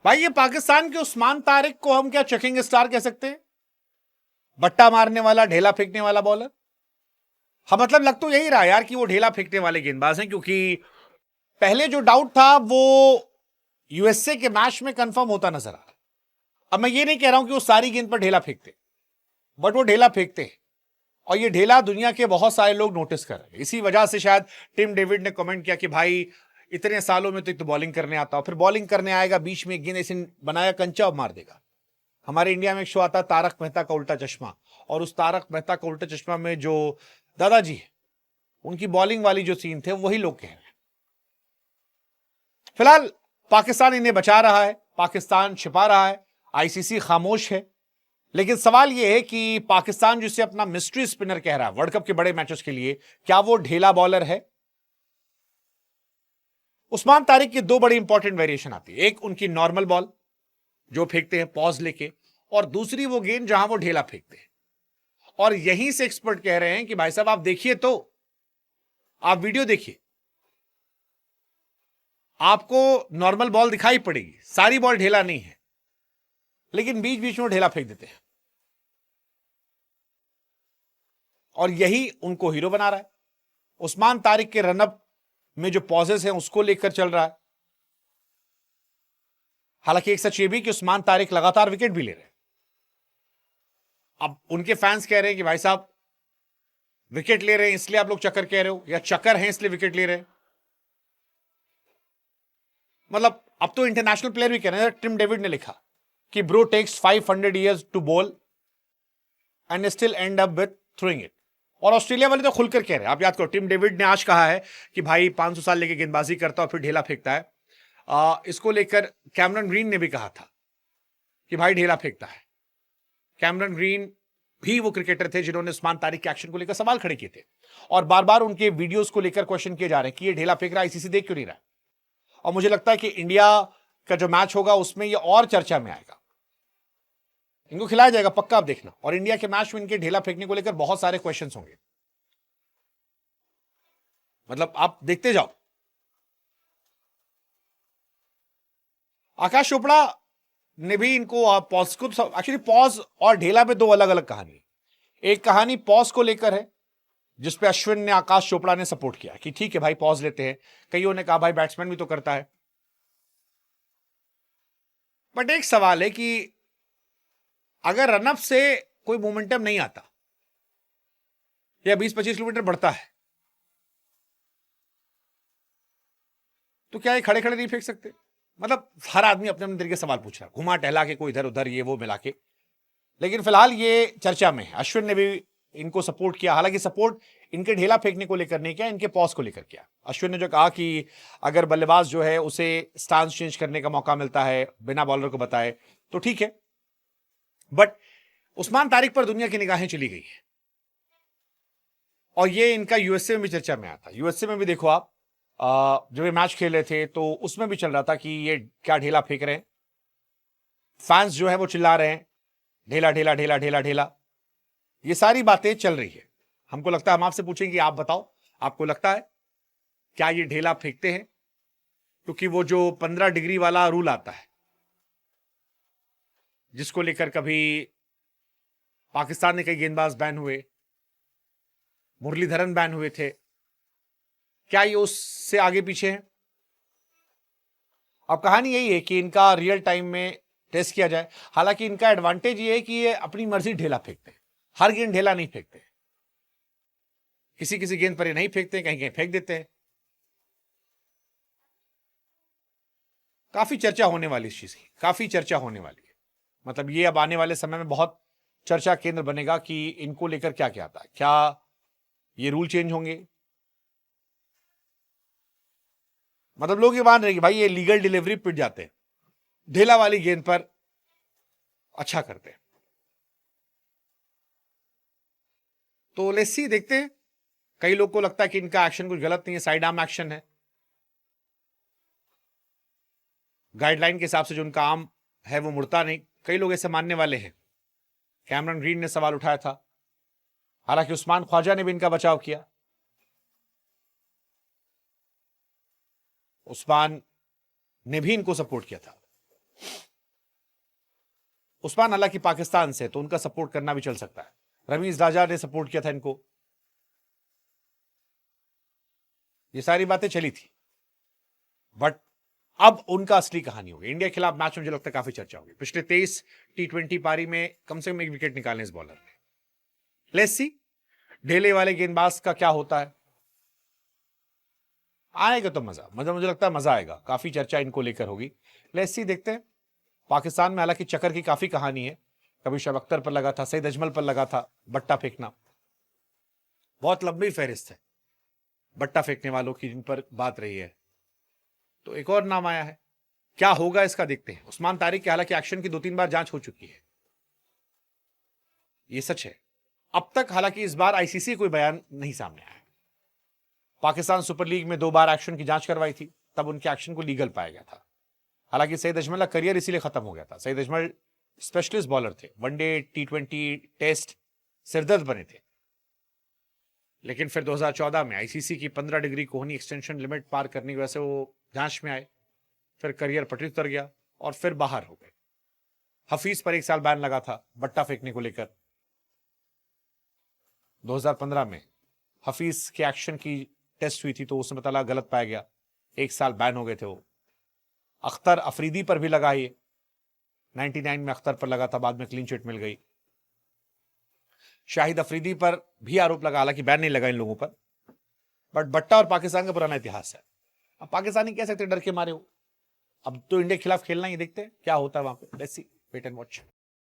भाई ये पाकिस्तान के उस्मान तारिक को हम क्या चेकिंग स्टार कह सकते हैं? बट्टा मारने वाला, ढेला फेंकने वाला बॉलर। हाँ, मतलब लग तो यही रहा यार कि वो ढेला फेंकने वाले गेंदबाज हैं, क्योंकि पहले जो डाउट था वो यूएसए के मैच में कंफर्म होता नजर आ रहा। अब मैं ये नहीं कह रहा हूं कि वो सारी गेंद पर ढेला फेंकते, बट वो ढेला फेंकते हैं, और ये ढेला दुनिया के बहुत सारे लोग नोटिस कर रहे हैं। इसी वजह से शायद टिम डेविड ने कमेंट किया कि भाई इतने सालों में तो बॉलिंग करने आता हो, फिर बॉलिंग करने आएगा, बीच में एक गेंद ऐसे बनाया कंचा और मार देगा। हमारे इंडिया में एक शो आता है तारक मेहता का उल्टा चश्मा, और उस तारक मेहता का उल्टा चश्मा में जो दादाजी है, उनकी बॉलिंग वाली जो सीन थे वही लोग कह रहे हैं। फिलहाल पाकिस्तान इन्हें बचा रहा है, पाकिस्तान छिपा रहा है, आईसीसी खामोश है। लेकिन सवाल यह है कि पाकिस्तान जिसे अपना मिस्ट्री स्पिनर कह रहा है वर्ल्ड कप के बड़े मैचेस के लिए, क्या वो ढेला बॉलर है? उस्मान तारिक की दो बड़ी इंपॉर्टेंट वेरिएशन आती है। एक उनकी नॉर्मल बॉल जो फेंकते हैं पॉज लेके, और दूसरी वो गेंद जहां वो ढेला फेंकते हैं। और यहीं से एक्सपर्ट कह रहे हैं कि भाई साहब आप देखिए, तो आप वीडियो देखिए, आपको नॉर्मल बॉल दिखाई पड़ेगी, सारी बॉल ढेला नहीं है, लेकिन बीच बीच में ढेला फेंक देते हैं, और यही उनको हीरो बना रहा है। उस्मान तारिक के रनअप में जो पॉजेस हैं उसको लेकर चल रहा है। हालांकि एक सच ये भी कि उस्मान तारिक लगातार विकेट भी ले रहे हैं। अब उनके फैंस कह रहे हैं कि भाई साहब विकेट ले रहे हैं इसलिए आप लोग चक्कर कह रहे हो, या चक्कर हैं इसलिए विकेट ले रहे हैं। मतलब अब तो इंटरनेशनल प्लेयर भी कह रहे हैं। टिम डेविड ने लिखा कि bro takes 500 years to bowl and still end up with throwing it. और ऑस्ट्रेलिया वाले तो खुलकर कह रहे हैं। आप याद करो, टिम डेविड ने आज कहा है कि भाई 500 साल लेके गेंदबाजी करता है और फिर ढेला फेंकता है। इसको लेकर कैमरन ग्रीन ने भी कहा था कि भाई ढेला फेंकता है। कैमरन ग्रीन भी वो क्रिकेटर थे जिन्होंने उस्मान तारिक के एक्शन को लेकर सवाल खड़े किए थे, और बार बार उनके वीडियोस को लेकर क्वेश्चन किए जा रहे हैं कि ये ढेला फेंक रहा है, आईसीसी देख क्यों नहीं रहा है। और मुझे लगता है कि इंडिया का जो मैच होगा उसमें ये और चर्चा में आएगा, इनको खिलाया जाएगा पक्का, आप देखना। और इंडिया के मैच में इनके ढेला फेंकने को लेकर बहुत सारे क्वेश्चंस होंगे, मतलब आप देखते जाओ। आकाश चोपड़ा ने भी इनको पॉज को, एक्चुअली पॉज और ढेला पे दो अलग अलग कहानी। एक कहानी पॉज को लेकर है जिसपे अश्विन ने, आकाश चोपड़ा ने सपोर्ट किया कि ठीक है भाई पॉज लेते हैं। कईयों ने कहा भाई बैट्समैन भी तो करता है। बट एक सवाल है कि अगर रनअप से कोई मोमेंटम नहीं आता या 20-25 किलोमीटर बढ़ता है, तो क्या ये खड़े खड़े नहीं फेंक सकते? मतलब हर आदमी अपने अपने तरीके से सवाल पूछ रहा है, घुमा टहला के, कोई इधर उधर ये वो मिला के। लेकिन फिलहाल ये चर्चा में है। अश्विन ने भी इनको सपोर्ट किया, हालांकि सपोर्ट इनके ढेला फेंकने को लेकर नहीं किया, इनके पॉज को लेकर किया। अश्विन ने जो कहा कि अगर बल्लेबाज जो है उसे स्टांस चेंज करने का मौका मिलता है बिना बॉलर को बताए तो ठीक है। बट उस्मान तारिक पर दुनिया की निगाहें चली गई है, और ये इनका यूएसए में भी चर्चा में आया था। यूएसए में भी देखो आप, जब ये मैच खेले थे तो उसमें भी चल रहा था कि ये क्या ढेला फेंक रहे हैं। फैंस जो है वो चिल्ला रहे हैं ढेला ढेला ढेला ढेला ढेला। ये सारी बातें चल रही है। हमको लगता है हम आपसे पूछेंगे, आप बताओ आपको लगता है क्या ये ढेला फेंकते हैं? क्योंकि वो जो 15 डिग्री वाला रूल आता है जिसको लेकर कभी पाकिस्तान ने कई गेंदबाज बैन हुए, मुरलीधरन बैन हुए थे, क्या ये उससे आगे पीछे है? अब कहानी यही है कि इनका रियल टाइम में टेस्ट किया जाए। हालांकि इनका एडवांटेज ये है कि ये अपनी मर्जी ढेला फेंकते हैं, हर गेंद ढेला नहीं फेंकते, किसी किसी गेंद पर ये नहीं फेंकते, कहीं कहीं फेंक देते हैं। काफी चर्चा होने वाली इस चीज की, काफी चर्चा होने वाली है। मतलब ये अब आने वाले समय में बहुत चर्चा केंद्र बनेगा कि इनको लेकर क्या क्या आता है, क्या ये रूल चेंज होंगे। मतलब लोग ये मान रहे कि भाई ये लीगल डिलीवरी पिट जाते हैं, ढेला वाली गेंद पर अच्छा करते हैं। तो लेट्स सी, देखते हैं। कई लोग को लगता है कि इनका एक्शन कुछ गलत नहीं है, साइड आर्म एक्शन है, गाइडलाइन के हिसाब से जो उनका आर्म है वो मुड़ता नहीं। कई लोग ऐसे मानने वाले हैं। कैमरन ग्रीन ने सवाल उठाया था, हालांकि उस्मान ख्वाजा ने भी इनका बचाव किया। उस्मान ने भी इनको सपोर्ट किया था। उस्मान हालांकि पाकिस्तान से, तो उनका सपोर्ट करना भी चल सकता है। रमीज राजा ने सपोर्ट किया था इनको, ये सारी बातें चली थी। बट अब उनका असली कहानी होगी। इंडिया के खिलाफ मैच में मुझे लगता है काफी चर्चा होगी। पिछले 23 T20 पारी में कम से कम एक विकेट निकालने इस बॉलर ने। लेट्स सी ढेले वाले गेंदबाज का क्या होता है। आएगा तो मजा मुझे लगता है मजा आएगा। काफी चर्चा इनको लेकर होगी। लेट्स सी देखते हैं। पाकिस्तान में हालांकि चक्कर की काफी कहानी है। कभी शोएब अख्तर पर लगा था, सईद अजमल पर लगा था बट्टा फेंकना। बहुत लंबी फहरिस्त है बट्टा फेंकने वालों की जिन पर बात रही है। तो एक और नाम आया है, क्या होगा इसका देखते हैं। उस्मान तारिक की हालांकि एक्शन की 2-3 बार जांच हो चुकी है, ये सच है। अब तक हालांकि इस बार आईसीसी कोई बयान नहीं सामने आया। पाकिस्तान सुपर लीग में 2 बार एक्शन की जांच करवाई थी, तब उनके एक्शन को लीगल पाया गया था। हालांकि सईद अजमल का करियर इसीलिए खत्म हो गया था। सईद अजमल स्पेशलिस्ट बॉलर थे, वनडे T20 टेस्ट सिरदर्द बने थे। लेकिन फिर 2014 में आईसीसी की 15 डिग्री कोहनी एक्सटेंशन लिमिट पार करने की वजह से वो जांच में आए, फिर करियर पटरी उतर गया और फिर बाहर हो गए। हफीज पर 1 साल बैन लगा था बट्टा फेंकने को लेकर। 2015 में हफीज के एक्शन की टेस्ट हुई थी तो उसमें तला गलत पाया गया, 1 साल बैन हो गए थे वो। अख्तर अफरीदी पर भी लगा, ये 99 में अख्तर पर लगा था, बाद में क्लीन चिट मिल गई। शाहिद अफरीदी पर भी आरोप लगा, हालांकि बैन नहीं लगा इन लोगों पर। बट बट्टा और पाकिस्तान का पुराना इतिहास है। अब पाकिस्तानी कह सकते डर के मारे हो। अब तो इंडिया के खिलाफ खेलना ही, देखते हैं क्या होता है वहां पे। Let's see, wait and watch.